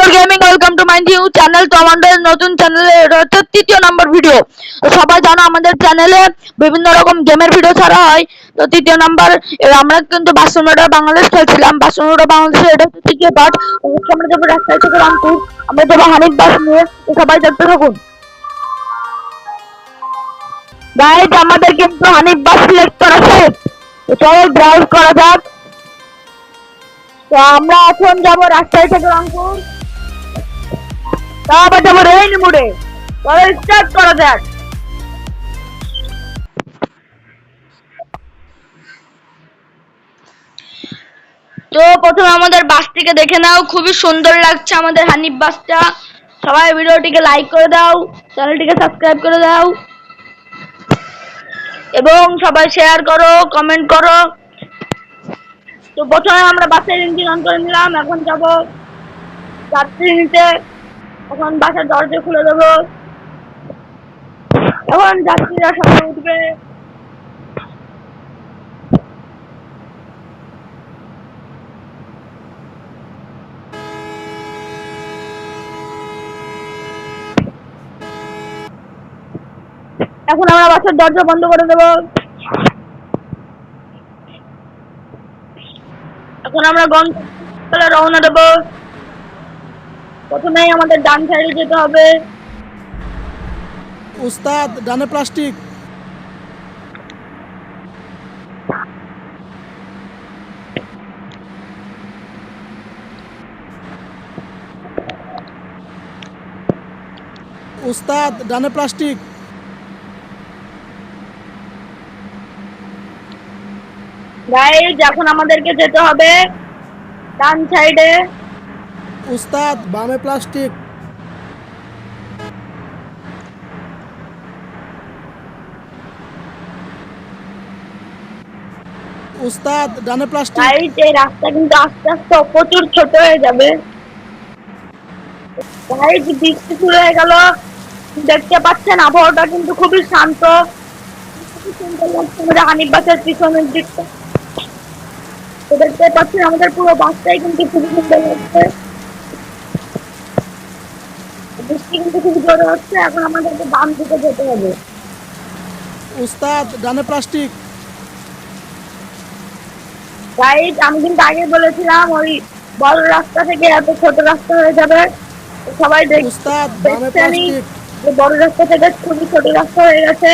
Motor gaming, welcome to my new channel. তো আমাদের নতুন চ্যানেলে এটা হচ্ছে 3য় নম্বর ভিডিও। তো সবাই জানো আমাদের চ্যানেলে বিভিন্ন রকম গেমের ভিডিও ছাড়া হয়। তো 3য় নম্বর আমরা কিন্তু বাসুনোডা বাংলাদেশ খেলছিলাম। বাসুনোডা বাংলাদেশে এটা হচ্ছে 3য় পার্ট। আমরা যাবো রাস্তায় থেকে রংপুর, আমরা যাবো হানিফ বাস নিয়ে। তো সবাই দেখতে থাকুন। গাইজ আমাদের কিন্তু হানিফ বাস সিলেক্ট করা শেষ। তো চলো ব্রাউজ করা যাক। তো আমরা এখন যাবো রাস্তায় থেকে রংপুর, তারপর যাবো রেইন মোড়ে। চলো স্টার্ট করা যাক। তো প্রথমে আমাদের বাসটিকে দেখে নাও, খুবই সুন্দর লাগছে আমাদের হানিফ বাসটা। সবাই ভিডিওটিকে লাইক করে দাও, চ্যানেলটিকে সাবস্ক্রাইব করে দাও এবং সবাই শেয়ার করো, কমেন্ট করো। তো প্রথমে আমরা বাসের ইঞ্জিন অন করে নিলাম, এখন যাব যাত্রী নিতে। এখন বাসের দরজা খুলে দেবো, এখন যাত্রীরা সবাই উঠবে। এখন আমরা বাসের দরজা বন্ধ করে দেব। এখন আমরা গন্তব্যে রওনা দেব। প্রথমেই আমাদের ডান সাইডে যেতে হবে। উস্তাদ ডানে প্লাস্টিক। উস্তাদ ডানে প্লাস্টিক। গাইজ এখন আমাদেরকে যেতে হবে ডান সাইডে। উস্তাদ বামে প্লাস্টিক। উস্তাদ ডানে প্লাস্টিক। গাইজ এই রাস্তা কিন্তু আস্তে আস্তে প্রচুর ছোট হয়ে যাবে। গাইজ বৃষ্টি শুরু হয়ে গেল, দেখতে পাচ্ছেন আবহাওয়াটা কিন্তু খুবই শান্ত। খুবই সুন্দর লাগছে আমাদের হানিফ বাসের পিছনের দিকটা। তো দেখতে পাচ্ছেন আমাদের পুরো বাসটাই কিন্তু খুবই সুন্দর লাগছে। বৃষ্টি কিন্তু খুব জোরে হচ্ছে, এখন আমাদেরকে বাম দিকে যেতে হবে। উস্তাদ ডানে প্লাস্টিক। গাইজ আমি কিন্তু আগে বলেছিলাম ওই বড় রাস্তা থেকে এত ছোট রাস্তা হয়ে যাবে। সবাই উস্তাদ বামে দেখছেনই প্লাস্টিক। যে বড় রাস্তা থেকে খুবই ছোট রাস্তা হয়ে গেছে।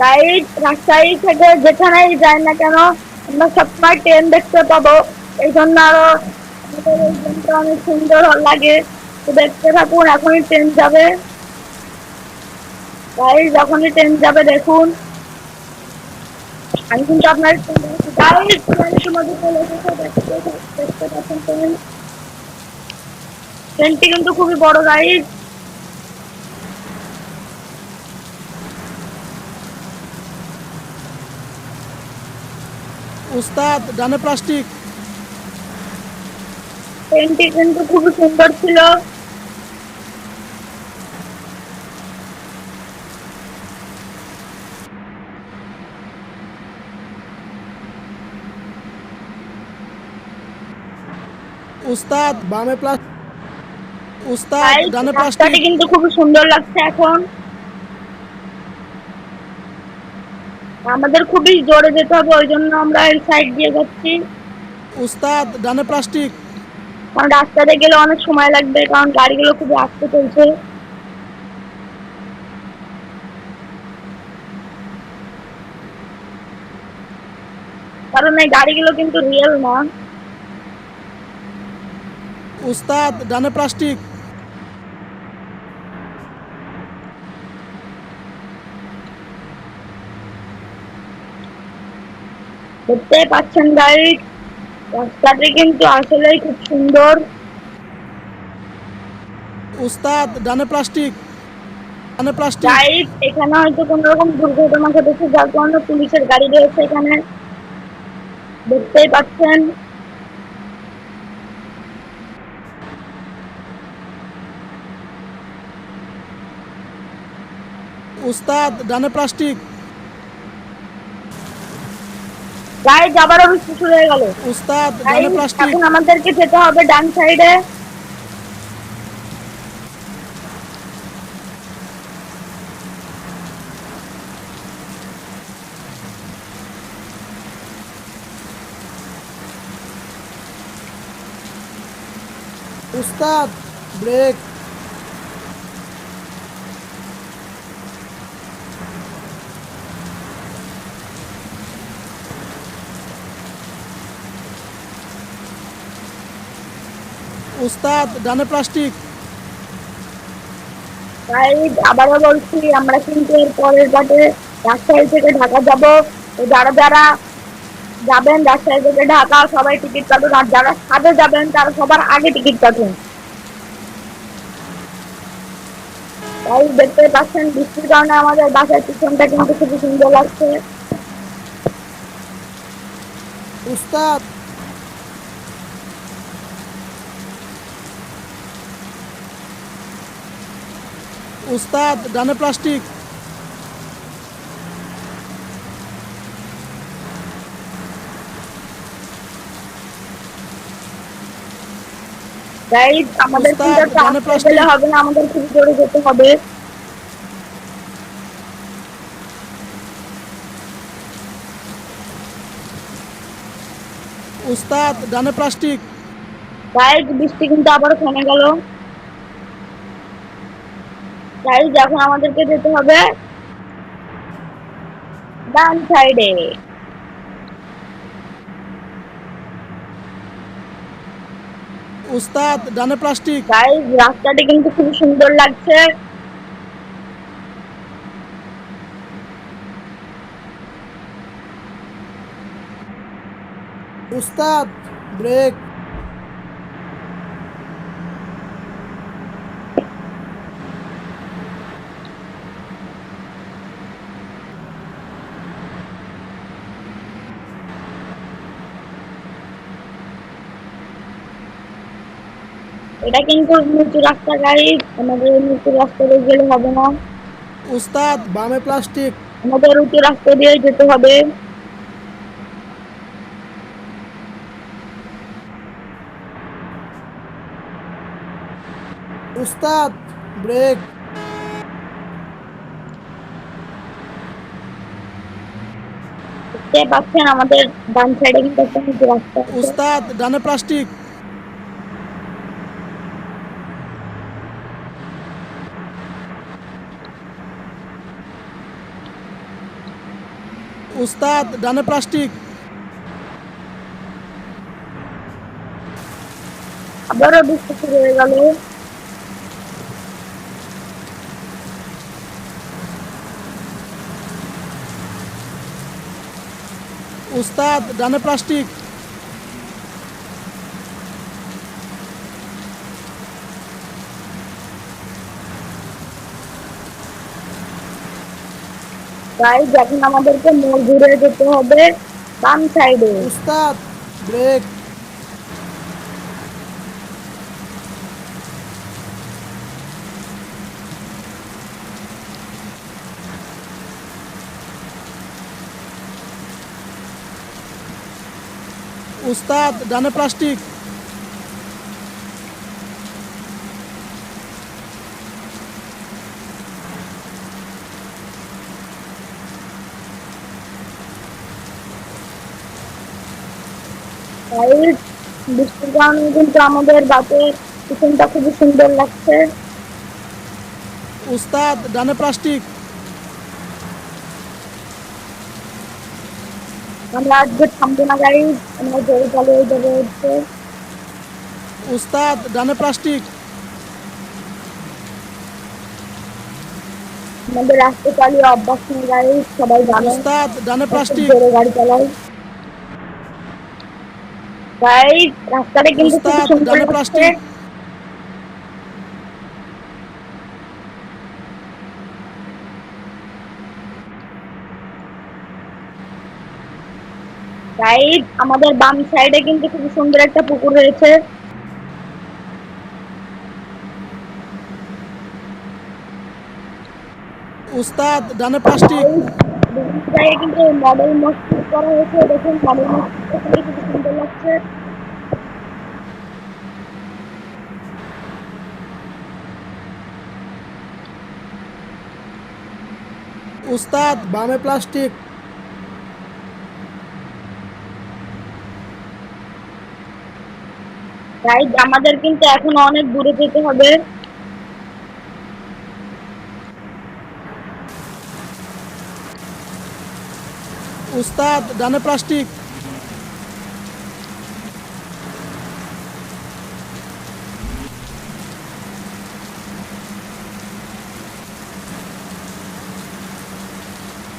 গাইড রাজশাহী থেকে যেখানেই যাই না কেন আমরা সবসময় ট্রেন দেখতে পাবো। এই জন্য আরো আমাদের এই ট্রেনটা অনেক সুন্দর লাগে। তো দেখতে থাকুন, এখনই ট্রেন যাবে। গাইড যখনই ট্রেন যাবে দেখুন। আমি কিন্তু আপনার গাইড ট্রেনের মধ্যে চলে এসেছে, দেখতে পাচ্ছেন ট্রেন। ট্রেনটি কিন্তু খুবই বড় গাইড। উস্তাদ ডানে প্লাস্টিক। ট্রেনটি কিন্তু খুবই সুন্দর ছিল। উস্তাদ বামে প্লাস্টিক। উস্তাদ ডানে রাস্তাটি প্লাস্টিক। কিন্তু খুবই সুন্দর লাগছে এখন। আমাদের খুবই জোরে যেতে হবে, ওই জন্য আমরা এই সাইড দিয়ে যাচ্ছি। উস্তাদ ডানে প্লাস্টিক। কারণ রাস্তাতে গেলে অনেক সময় লাগবে, কারণ গাড়িগুলো খুবই আস্তে চলছে। কারণ এই গাড়িগুলো কিন্তু রিয়েল না। উস্তাদ ডানে প্লাস্টিক। দেখতে পাচ্ছেন গাড়ি, রাস্তাটি কিন্তু আসলেই খুব সুন্দর। উস্তাদ ডানে প্লাস্টিক। ডানে প্লাস্টিক। গাইড এখানে হয়তো কোন রকম দুর্ঘটনা ঘটেছে, যার কারণে পুলিশের গাড়ি রয়েছে এখানে, দেখতেই পাচ্ছেন। উস্তাদ ডানে প্লাস্টিক। গাইজ আবারও বৃষ্টি শুরু হয়ে গেল। উস্তাদ ডানে গাইজ প্লাস্টিক। এখন আমাদেরকে যেতে হবে ডান সাইডে। উস্তাদ ব্রেক। উস্তাদ ডানে প্লাস্টিক। গাইজ আবারও বলছি, আমরা কিন্তু এর পরের বাটে রাজশাহী থেকে ঢাকা যাব। তো যারা যারা যাবেন রাজশাহী থেকে ঢাকা সবাই টিকিট কাটুন, আর যারা সাথে যাবেন তারা সবার আগে টিকিট কাটুন। গাইজ দেখতে পাচ্ছেন বৃষ্টির কারণে আমাদের বাসার পিছনটা কিন্তু খুবই সুন্দর লাগছে। উস্তাদ উস্তাদ ডানে প্লাস্টিক। গাইজ আমাদের উস্তাদ, কিন্তু একটু ডানে আস্তে প্লাস্টিক। গেলে হবে না, আমাদের খুব জোরে যেতে হবে। উস্তাদ ডানে প্লাস্টিক। গাইজ বৃষ্টি কিন্তু আবারও থেমে গেল। গাইজ এখন আমাদেরকে যেতে হবে ডান সাইডে। উস্তাদ ডানে প্লাস্টিক। গাইজ রাস্তাটি কিন্তু খুব সুন্দর লাগছে। উস্তাদ ব্রেক। এটা কিন্তু নিচু রাস্তা, গাইজ আমাদের নিচু রাস্তা দিয়ে গেলে হবে না, উস্তাদ বামে প্লাস্টিক। আমাদের উঁচু রাস্তা দিয়ে যেতে হবে। উস্তাদ ব্রেক। দেখতে পাচ্ছেন আমাদের ডান সাইডে কিন্তু একটা নিচু রাস্তা আছে। উস্তাদ ডানে প্লাস্টিক। উস্তাদ ডানে প্লাস্টিক। আবারও বৃষ্টি শুরু হয়ে গেল। উস্তাদ ডানে প্লাস্টিক। গাইজ এখন আমাদেরকে মোড় ঘুরে যেতে হবে বাম সাইডে। উস্তাদ ব্রেক। উস্তাদ ডানে প্লাস্টিক। গাইজ বৃষ্টির কারণে কিন্তু আমাদের বাসের পিছনটা খুবই সুন্দর লাগছে। উস্তাদ ডানে প্লাস্টিক। আমরা আজকে থামবো না গাইজ, আমরা জোরে চালিয়ে যাবো হচ্ছে। উস্তাদ ডানে প্লাস্টিক। আমাদের রাস্তা চালিয়ে অভ্যাস নেই গাইজ, সবাই জানে উস্তাদ ডানে খুব প্লাস্টিক। জোরে গাড়ি চালাই। গাইজ রাস্তাটা কিন্তু খুব উস্তাদ সুন্দর ডানে লাগছে। প্লাস্টিক। গাইজ আমাদের বাম সাইডে কিন্তু খুব সুন্দর একটা পুকুর রয়েছে। উস্তাদ ডানে প্লাস্টিক। বিভিন্ন জায়গায় কিন্তু মডেল মসজিদ করা হয়েছে, দেখুন মডেল মসজিদটা খুবই সুন্দর লাগছে। উস্তাদ বামে প্লাস্টিক। গাইজ আমাদের কিন্তু এখন অনেক দূরে যেতে হবে। উস্তাদ ডানে প্লাস্টিক।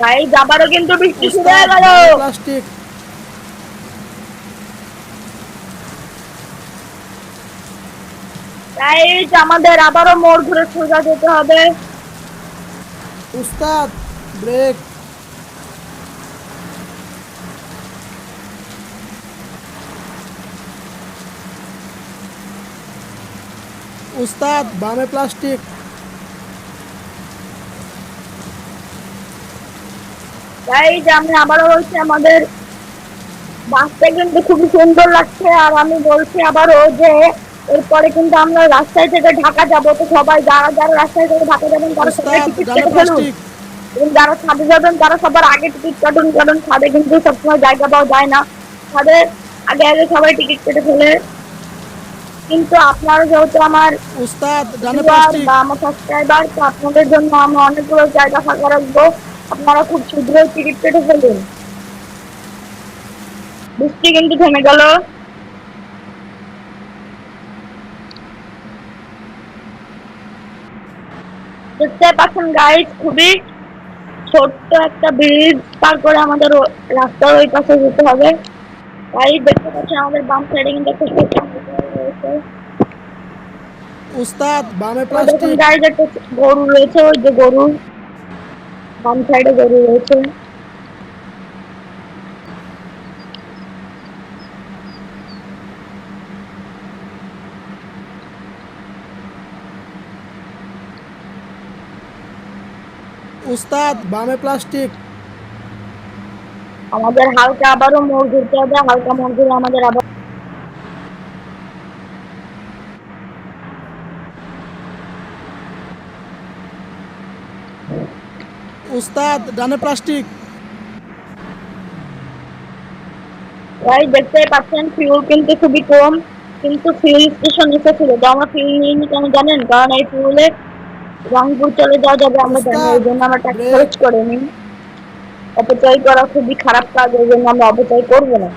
গাইজ আবারও কিন্তু বৃষ্টি শুরু উস্তাদ হয়ে গেল। বামে প্লাস্টিক। গাইজ আমাদের আবারও মোড় ঘুরে সোজা যেতে হবে। উস্তাদ ব্রেক। উস্তাদ বামে প্লাস্টিক। গাইজ আমি আবারও বলছি, আমাদের বাসটা কিন্তু খুবই সুন্দর লাগছে। আর আমি বলছি আবারও যে এরপরে কিন্তু আমরা রাস্তায় থেকে ঢাকা যাব, তো সবাই যারা যারা রাস্তায় থেকে ঢাকা যাবেন তারা সবাই উস্তাদ টিকিট ডানে কেটে ফেলুন। প্লাস্টিক। এবং যারা ছাদে যাবেন তারা সবার আগে টিকিট কাটুন, কারণ ছাদে কিন্তু সবসময় জায়গা পাওয়া যায় না। ছাদে আগে আগে সবাই টিকিট কেটে ফেলে। কিন্তু আপনারা যেহেতু আমার উস্তাদ ডানে ভিউয়ার প্লাস্টিক। বা আমার সাবস্ক্রাইবার, তো আপনাদের জন্য আমি অনেকগুলো জায়গা ফাঁকা রাখবো, আপনারা খুব শীঘ্রই টিকিট কেটে ফেলুন। বৃষ্টি কিন্তু থেমে গেল। দেখতে পাচ্ছেন গাইজ, খুবই ছোট্ট একটা ব্রিজ পার করে আমাদের রাস্তার ওই পাশে যেতে হবে। গাইজ দেখতে পাচ্ছেন আমাদের বাম সাইডে কিন্তু একটা ছোট্ট নদী রয়েছে। উস্তাদ বামে তো দেখুন প্লাস্টিক। গাইজ একটা গরু রয়েছে, ওই যে গরু, বাম সাইডে গরু রয়েছে। উস্তাদ বামে প্লাস্টিক। আমাদের হালকা আবারও মোড় ঘুরতে হবে, হালকা মোড় ঘুরে আমাদের আবার উস্তাদ ডানে প্লাস্টিক। গাইজ দেখতেই পাচ্ছেন ফিউল কিন্তু খুবই কম, কিন্তু ফিউল স্টেশন এসেছিল, তো আমরা ফিউল নিইনি কেন জানেন? কারণ এই ফিউলে রংপুর চলে যাওয়া যাবে আমরা জানি, উস্তাদ এই জন্য আমরা টাকা ব্রেক। খরচ করিনি। অপচয় করা খুবই খারাপ কাজ, এই জন্য আমরা অপচয় করবো না।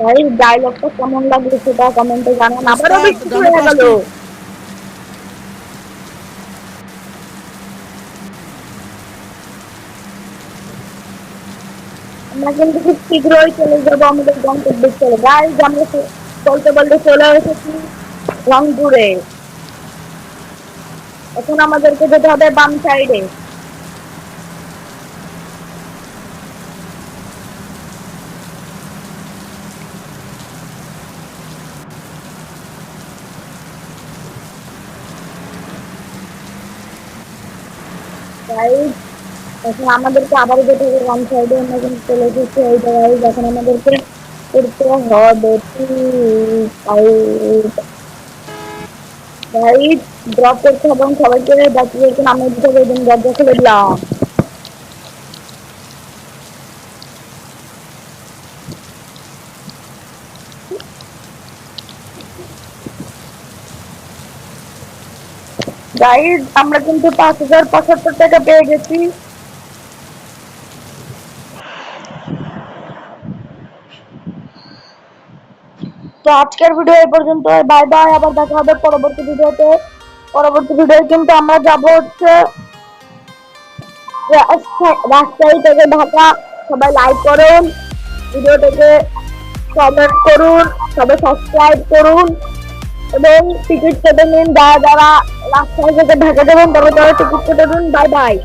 গাইজ ডায়লগটা কেমন লাগলো সেটা কমেন্টে জানান। আবারও উস্তাদ বৃষ্টি শুরু ডানে হয়ে গেল। প্লাস্টিক। আমরা কিন্তু খুব শীঘ্রই চলে যাবো আমাদের গন্তব্যস্থলে। গাইজ আমরা বলতে বলতে চলে এসেছি রংপুরে। এখন আমাদেরকে যেতে হবে বাম সাইডে। গাইজ এখন আমাদেরকে আবারও যেতে হবে বাম সাইডে। আমরা কিন্তু চলে এসেছি এই জায়গায়। এখন আমাদেরকে করতে হবে গাইজ ড্রপ করতে হবে এবং সবাইকে বাচ্চাদেরকে নামিয়ে দিতে হবে এবং দরজা খুলে দিলাম। গাইজ আমরা কিন্তু ৫,০৭৫ টাকা পেয়ে গেছি। তো আজকের ভিডিও এই পর্যন্ত, বাই বাই। আবার দেখা হবে পরবর্তী ভিডিওতে। পরবর্তী ভিডিও কিন্তু আমরা যাব হচ্ছে রাজশাহী থেকে ঢাকা। সবাই লাইক করুন, ভিডিওটাকে কমেন্ট করুন, সবাই সাবস্ক্রাইব করুন এবং টিকিট কেটে নিন। যারা যারা রাজশাহী থেকে ঢাকা যাবেন তারা টিকিট কেটে নিন। Bye bye.